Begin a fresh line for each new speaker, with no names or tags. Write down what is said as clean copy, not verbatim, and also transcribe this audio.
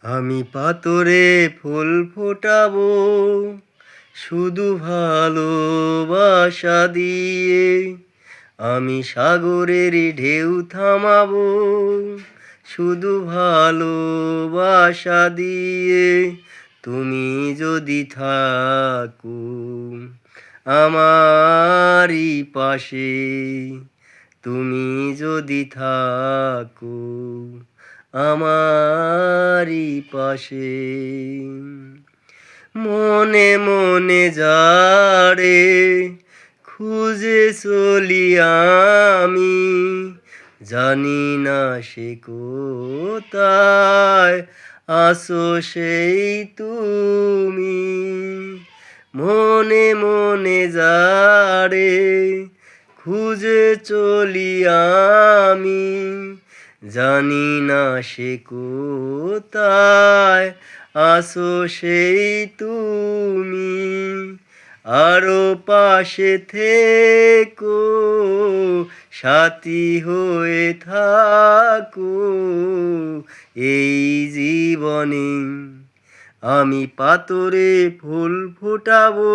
আমি পাথরে ফুল ফোটাবো শুধু ভালোবাসা দিয়ে। আমি সাগরের ঢেউ থামাবো শুধু ভালোবাসা দিয়ে। তুমি যদি থাকো আমারই পাশে, তুমি যদি থাকো আমারই পাশে। মনে মনে যারে খুঁজে চলি আমি, জানি না সে কোথায় আছো সেই তুমি। মনে মনে যারে খুঁজে চলি আমি, জানি না সে কোথায় আছো সেই তুমি। আরো পাশে থেকো, সাথী হয়ে থাকো এই জীবনে। আমি পাথরে ফুল ফোটাবো